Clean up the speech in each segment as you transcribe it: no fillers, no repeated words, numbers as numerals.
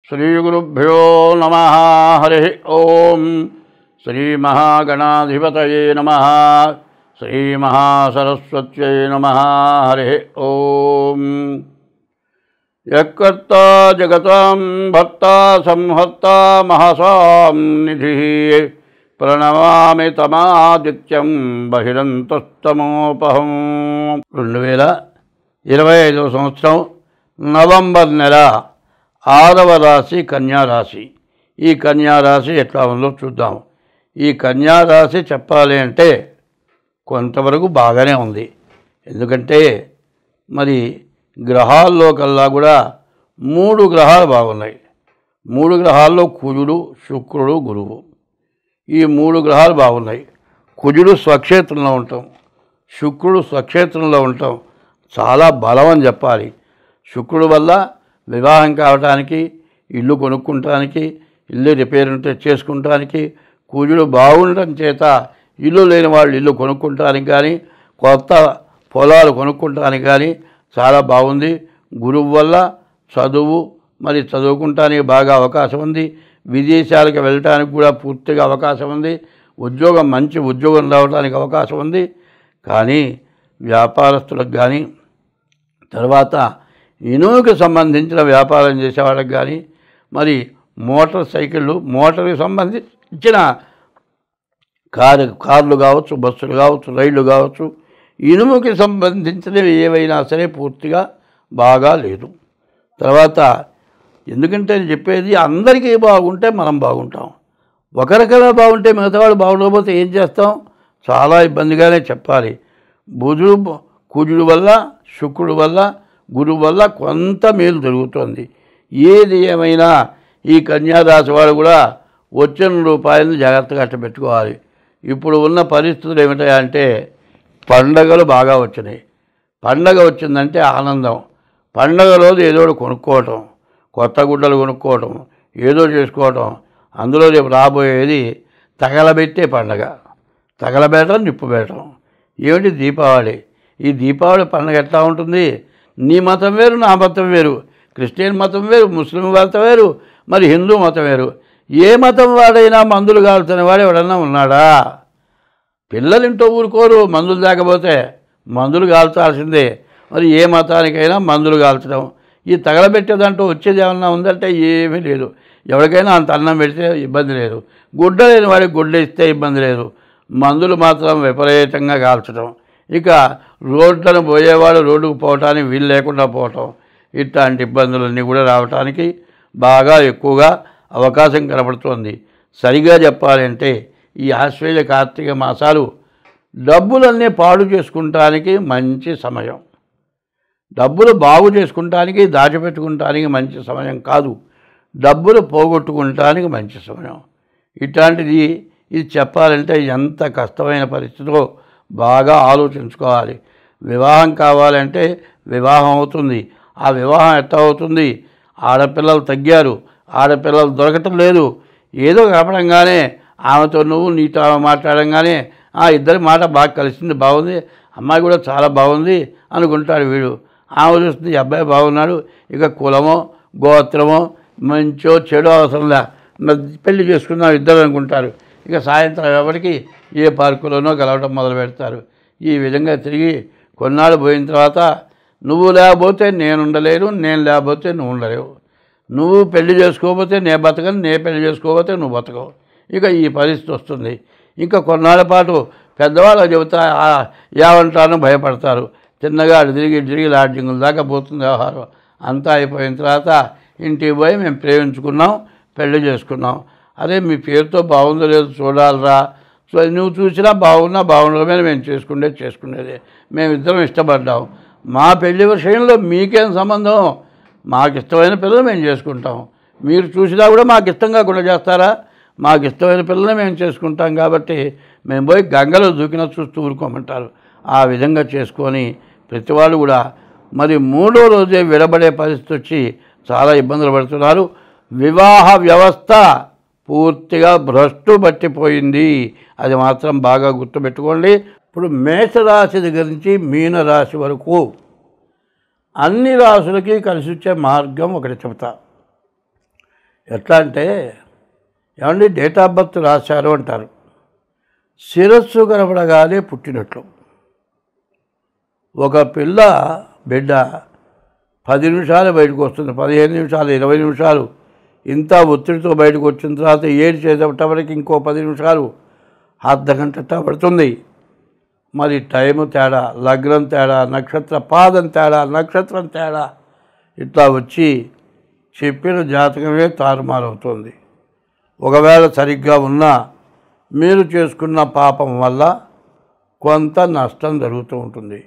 శ్రీగురుభ్యో నమః. హరి ఓం. శ్రీమహాగణాధిపతయే నమః. శ్రీమహాసరస్వత్యై నమః. హరి ఓం. యకర్తా జగతాం భర్తా సంహర్తా మహసాం నిధిః ప్రణమామి తమాదిత్యం బహిరంతస్తమోపహం. 2025 సంవత్సరం నవంబర్ నెల 6వ రాశి కన్యారాశి. ఈ కన్యారాశి ఎట్లా ఉందో చూద్దాం. ఈ కన్యారాశి చెప్పాలి అంటే కొంతవరకు బాగానే ఉంది. ఎందుకంటే మరి గ్రహాల్లో కల్లా కూడా 3 గ్రహాలు బాగున్నాయి. 3 గ్రహాల్లో కుజుడు, శుక్రుడు, గురువు. ఈ 3 గ్రహాలు బాగున్నాయి. కుజుడు స్వక్షేత్రంలో ఉంటాం, శుక్రుడు స్వక్షేత్రంలో ఉంటాం. చాలా బలం అని చెప్పాలి. శుక్రుడు వల్ల వివాహం కావటానికి, ఇల్లు కొనుక్కుంటానికి, ఇల్లు రిపేర్ ఉంటే చేసుకుంటానికి, కుజుడు బాగుండటం చేత ఇల్లు లేని వాళ్ళు ఇల్లు కొనుక్కుంటానికి కానీ, కొత్త పొలాలు కొనుక్కుంటానికి కానీ చాలా బాగుంది. గురువు వల్ల చదువు మరి చదువుకుంటానికి బాగా అవకాశం ఉంది. విదేశాలకు వెళ్ళటానికి కూడా పూర్తిగా అవకాశం ఉంది. ఉద్యోగం, మంచి ఉద్యోగం రావడానికి అవకాశం ఉంది. కానీ వ్యాపారస్తులకు కానీ, తర్వాత ఇనుముకి సంబంధించిన వ్యాపారం చేసేవాళ్ళకి కానీ, మరి మోటార్ సైకిళ్ళు, మోటార్కి సంబంధించిన కార్లు కావచ్చు, బస్సులు కావచ్చు, రైళ్ళు కావచ్చు, ఇనుముకి సంబంధించినవి ఏవైనా సరే పూర్తిగా బాగా లేదు. తర్వాత ఎందుకంటే చెప్పేది అందరికీ బాగుంటే మనం బాగుంటాం. ఒకరికైనా బాగుంటే మిగతా వాళ్ళు బాగుండకపోతే ఏం చేస్తాం? చాలా ఇబ్బందిగానే చెప్పాలి. కుజుడు వల్ల, శుక్రుడు వల్ల, గురువు వల్ల కొంత మేలు జరుగుతుంది. ఏది ఏమైనా ఈ కన్యారాశి వాడు కూడా వచ్చిన రూపాయలను జాగ్రత్తగా పెట్టుకోవాలి. ఇప్పుడు ఉన్న పరిస్థితులు ఏమిటాయంటే పండగలు బాగా వచ్చినాయి. పండగ వచ్చిందంటే ఆనందం. పండగ రోజు ఏదో కొనుక్కోవటం, కొత్త గుడ్డలు కొనుక్కోవటం, ఏదో చేసుకోవటం. అందులో రేపు రాబోయేది తగలబెట్టే పండగ. తగలబెట్టడం, నిప్పు పెట్టడం. ఏమిటి? దీపావళి. ఈ దీపావళి పండుగ ఎట్లా ఉంటుంది? నీ మతం వేరు, నా మతం వేరు, క్రిస్టియన్ మతం వేరు, ముస్లిం మతం వేరు, మరి హిందూ మతం వేరు. ఏ మతం వాడైనా మందులు కాల్చునే వాడు ఎవడన్నా ఉన్నాడా? పిల్లలు ఇంటో ఊరుకోరు మందులు లేకపోతే. మందులు కాల్చాల్సిందే. మరి ఏ మతానికైనా మందులు కాల్చడం. ఈ తగలబెట్టేదంటూ వచ్చేది ఏమన్నా ఉందంటే ఏమీ లేదు. ఎవరికైనా అంత అన్నం పెడితే ఇబ్బంది లేదు. గుడ్డ లేని వాడికి గుడ్డ ఇస్తే ఇబ్బంది లేదు. మందులు మాత్రం విపరీతంగా కాల్చడం. ఇక రోడ్లను పోయేవాడు రోడ్డుకు పోవటానికి వీలు లేకుండా పోవటం. ఇట్లాంటి ఇబ్బందులన్నీ కూడా రావటానికి బాగా ఎక్కువగా అవకాశం కనబడుతోంది. సరిగా చెప్పాలంటే ఈ ఆశ్వేజ కార్తీక మాసాలు డబ్బులన్నీ పాడు చేసుకుంటానికి మంచి సమయం. డబ్బులు బాగు చేసుకుంటానికి, దాచిపెట్టుకుంటానికి మంచి సమయం కాదు. డబ్బులు పోగొట్టుకుంటానికి మంచి సమయం. ఇట్లాంటిది ఇది చెప్పాలంటే ఎంత కష్టమైన పరిస్థితిలో బాగా ఆలోచించుకోవాలి. వివాహం కావాలంటే వివాహం అవుతుంది. ఆ వివాహం ఎట్లా అవుతుంది? ఆడపిల్లలు తగ్గారు, ఆడపిల్లలు దొరకటం లేదు. ఏదో కనపడంగానే ఆమెతో నువ్వు, నీతో ఆమె మాట్లాడంగానే ఇద్దరి మాట బాగా కలిసింది, బాగుంది, అమ్మాయి కూడా చాలా బాగుంది అనుకుంటాడు వీడు. ఆమె చూస్తుంది, ఈ అబ్బాయి బాగున్నాడు, ఇక కులమో గోత్రమో మంచో చెడో అవసరంలా పెళ్లి చేసుకుందాం ఇద్దరు అనుకుంటారు. ఇక సాయంత్రం ఎవరికి ఏ పార్కులోనో కలవటం మొదలు పెడతారు. ఈ విధంగా తిరిగి కొన్నాళ్ళు పోయిన తర్వాత నువ్వు లేకపోతే నేను ఉండలేను, నేను లేకపోతే నువ్వు ఉండలేవు, నువ్వు పెళ్లి చేసుకోకపోతే నేను బతకను, నేను పెళ్లి చేసుకోకపోతే నువ్వు బతకవు. ఇక ఈ పరిస్థితి వస్తుంది. ఇంకా కొన్నాళ్ళ పాటు పెద్దవాళ్ళు చెబుతా ఏమంటారో భయపడతారు. చిన్నగా తిరిగి లాడ్జింగుల దాకా పోతుంది వ్యవహారం. అంతా అయిపోయిన తర్వాత ఇంటికి పోయి మేము ప్రేమించుకున్నాం, పెళ్లి చేసుకున్నాం. అదే మీ పేరుతో బాగుందో లేదో చూడాలరా. సో నువ్వు చూసినా బాగున్నా బాగుండమే మేము చేసుకునేదే. మేమిద్దరం ఇష్టపడ్డాం. మా పెళ్లి విషయంలో మీకేం సంబంధం? మాకు ఇష్టమైన పిల్లలు మేము చేసుకుంటాం. మీరు చూసినా కూడా మాకు ఇష్టం కాకుండా చేస్తారా? మాకు ఇష్టమైన పిల్లలు మేము చేసుకుంటాం కాబట్టి మేము పోయి గంగలో దూకిన చూస్తూ ఊరుకోమంటారు. ఆ విధంగా చేసుకొని ప్రతివాళ్ళు కూడా మరి 3వ రోజే విడబడే పరిస్థితి వచ్చి చాలా ఇబ్బందులు పడుతున్నారు. వివాహ వ్యవస్థ పూర్తిగా భ్రష్టు పట్టిపోయింది. అది మాత్రం బాగా గుర్తుపెట్టుకోండి. ఇప్పుడు మేషరాశి దగ్గర నుంచి మీనరాశి వరకు అన్ని రాశులకి కలిసి వచ్చే మార్గం ఒకటి చెబుతా. ఎట్లా అంటే ఏమండి డేట్ ఆఫ్ బర్త్ రాశారు అంటారు, శిరస్సు కనపడగానే పుట్టినట్లు. ఒక బిడ్డ 10 నిమిషాలు బయటకు వస్తుంది, 15 నిమిషాలు, 20 నిమిషాలు ఇంత ఒత్తిడితో బయటకు వచ్చిన తర్వాత చేసేటప్పటికి ఇంకో 10 నిమిషాలు, అర్ధగంట పడుతుంది. మరి టైము తేడా, లగ్నం తేడా, నక్షత్ర పాదం తేడా, నక్షత్రం తేడా, ఇట్లా వచ్చి చెప్పిన జాతకమే తారుమారవుతుంది. ఒకవేళ సరిగ్గా ఉన్నా మీరు చేసుకున్న పాపం వల్ల కొంత నష్టం జరుగుతూ ఉంటుంది.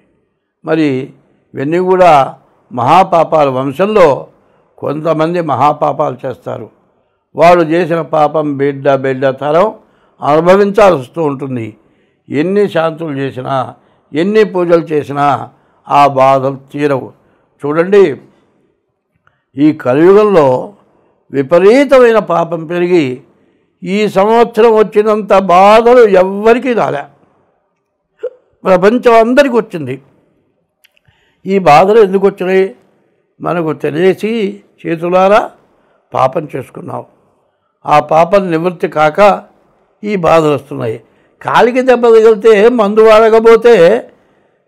మరి ఇవన్నీ కూడా మహాపాపాల వంశంలో కొంతమంది మహాపాపాలు చేస్తారు. వాళ్ళు చేసిన పాపం బిడ్డ తరం అనుభవించాల్సి వస్తూ ఉంటుంది. ఎన్ని శాంతులు చేసినా, ఎన్ని పూజలు చేసినా ఆ బాధలు తీరవు. చూడండి, ఈ కలియుగంలో విపరీతమైన పాపం పెరిగి ఈ సంవత్సరం వచ్చినంత బాధలు ఎవ్వరికీ రాలే, ప్రపంచం అందరికీ వచ్చింది. ఈ బాధలు ఎందుకు వచ్చినాయి? మనకు తెలిసి చేతులారా పాపం చేసుకున్నాం. ఆ పాపం నివృత్తి కాక ఈ బాధలు వస్తున్నాయి. కాలికి దెబ్బ తగిలితే మందు వాడకపోతే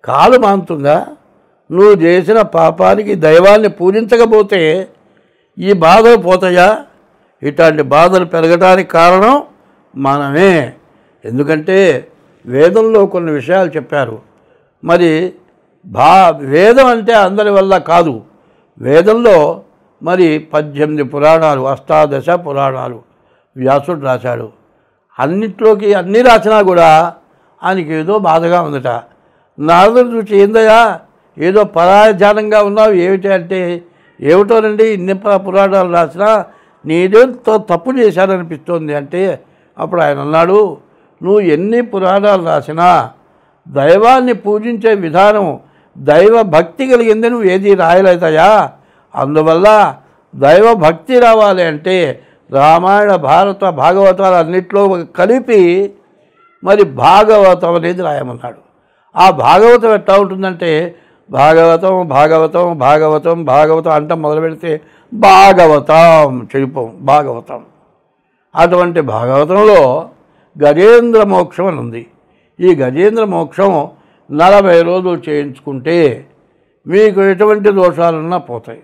కాలు మానుతుందా? నువ్వు చేసిన పాపానికి దైవాన్ని పూజించకపోతే ఈ బాధలు పోతాయా? ఇట్లాంటి బాధలు పెరగడానికి కారణం మనమే. ఎందుకంటే వేదంలో కొన్ని విషయాలు చెప్పారు. మరి వేదం అంటే అందరి వల్ల కాదు. వేదంలో మరి 18 పురాణాలు, 18 పురాణాలు వ్యాసుడు రాశాడు. అన్నిట్లోకి అన్నీ రాసినా కూడా ఆయనకి ఏదో బాధగా ఉందట. నారదుడు చూసి, ఏందయ్యా ఏదో పరాయజానంగా ఉన్నావు ఏమిటి అంటే, ఏమిటోనండి ఇన్ని పురాణాలు రాసినా నీదేంతో తప్పు చేశారనిపిస్తోంది అంటే, అప్పుడు ఆయన అన్నాడు, నువ్వు ఎన్ని పురాణాలు రాసినా దైవాన్ని పూజించే విధానం, దైవ భక్తి కలిగింది నువ్వు ఏది రాయలేదయా. అందువల్ల దైవ భక్తి రావాలి అంటే రామాయణ, భారత, భాగవతాలు అన్నిట్లో కలిపి మరి భాగవతం అనేది రాయమన్నాడు. ఆ భాగవతం ఎట్లా ఉంటుందంటే, భాగవతం భాగవతం భాగవతం భాగవతం అంట మొదలు పెడితే భాగవతం చెడిపోం. భాగవతం అటువంటి భాగవతంలో గజేంద్ర మోక్షం అని ఉంది. ఈ గజేంద్ర మోక్షం 40 రోజులు చేయించుకుంటే మీకు ఎటువంటి దోషాలున్నా పోతాయి.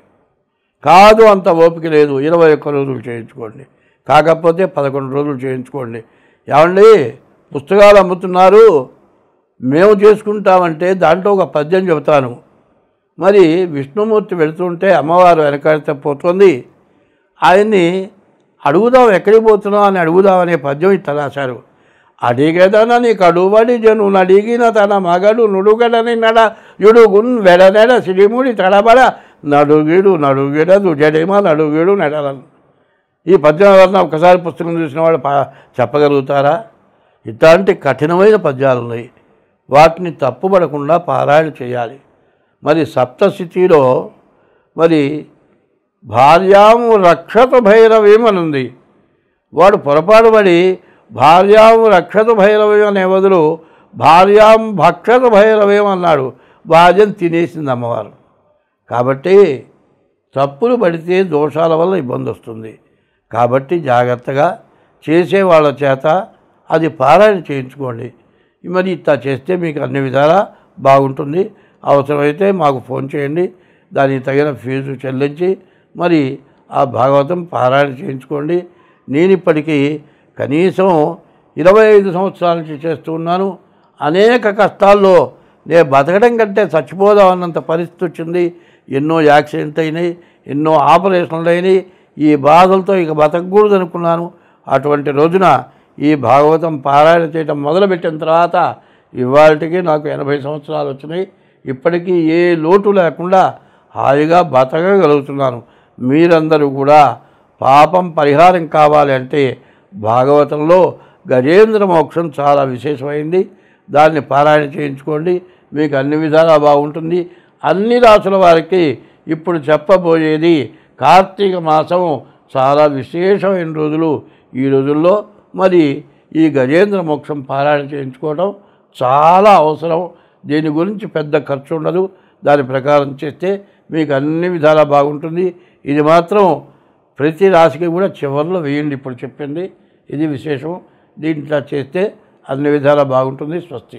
కాదు అంత ఓపిక లేదు, 21 రోజులు చేయించుకోండి. కాకపోతే 11 రోజులు చేయించుకోండి. ఏమండి పుస్తకాలు అమ్ముతున్నారు, మేము చేసుకుంటామంటే దాంట్లో ఒక పద్యం చెబుతాను. మరి విష్ణుమూర్తి వెళుతుంటే అమ్మవారు వెనకాడితే పోతుంది. ఆయన్ని అడుగుదాం, ఎక్కడికి పోతున్నావు అని అడుగుదామనే పద్యం ఇట్లా రాశారు. అడిగేదన నీకు అడుబడి జను నడిగిన తన మగడు నుడుగడని నడ యుడుగున్ వెడనెడ సిరిముడి తడబడ నడుగిడదు జడేమా నడుగిడు నెడలను. ఈ పద్యం ఎవరన్నా ఒకసారి పుస్తకం చూసిన వాళ్ళు చెప్పగలుగుతారా? ఇట్లాంటి కఠినమైన పద్యాలు ఉన్నాయి. వాటిని తప్పుపడకుండా పారాయణ చేయాలి. మరి సప్తశతిలో మరి భార్యాము రక్షత భైరవేమనుంది. వాడు పొరపాటు పడి భార్యాము రక్షత భైరవేం అనే బదులు భార్యాం భక్షత భైరవేం అన్నాడు. భార్యను తినేసింది అమ్మవారు. కాబట్టి తప్పులు పడితే దోషాల వల్ల ఇబ్బంది వస్తుంది. కాబట్టి జాగ్రత్తగా చేసే వాళ్ళ చేత అది పారాయణ చేయించుకోండి. మరి ఇట్లా చేస్తే మీకు అన్ని విధాలా బాగుంటుంది. అవసరమైతే మాకు ఫోన్ చేయండి, దానికి తగిన ఫీజు చెల్లించి మరి ఆ భాగవతం పారాయణ చేయించుకోండి. నేను ఇప్పటికీ కనీసం 25 సంవత్సరాల నుంచి చేస్తూ ఉన్నాను. అనేక కష్టాల్లో నేను బతకడం కంటే చచ్చిపోదామన్నంత పరిస్థితి వచ్చింది. ఎన్నో యాక్సిడెంట్ అయినాయి, ఎన్నో ఆపరేషన్లు అయినాయి. ఈ బాధలతో ఇక బతకకూడదు అనుకున్నాను. అటువంటి రోజున ఈ భాగవతం పారాయణ చేయడం మొదలుపెట్టిన తర్వాత ఇవాళకి నాకు 80 సంవత్సరాలు వచ్చినాయి. ఇప్పటికీ ఏ లోటు లేకుండా హాయిగా బతకగలుగుతున్నాను. మీరందరూ కూడా పాపం పరిహారం కావాలి అంటే భాగవతంలో గజేంద్ర మోక్షం చాలా విశేషమైంది. దాన్ని పారాయణ చేయించుకోండి, మీకు అన్ని విధాలా బాగుంటుంది. అన్ని రాసుల వారికి ఇప్పుడు చెప్పబోయేది కార్తీక మాసం చాలా విశేషమైన రోజులు. ఈ రోజుల్లో మరి ఈ గజేంద్ర మోక్షం పారాయణ చేయించుకోవడం చాలా అవసరం. దీని గురించి పెద్ద ఖర్చు ఉండదు. దాని ప్రకారం చేస్తే మీకు అన్ని విధాలా బాగుంటుంది. ఇది మాత్రం ప్రతి రాశికి కూడా చివరిలో వేయండి. ఇప్పుడు చెప్పింది ఇది విశేషం. దీంట్లో చేస్తే అన్ని విధాలా బాగుంటుంది. స్వస్తి.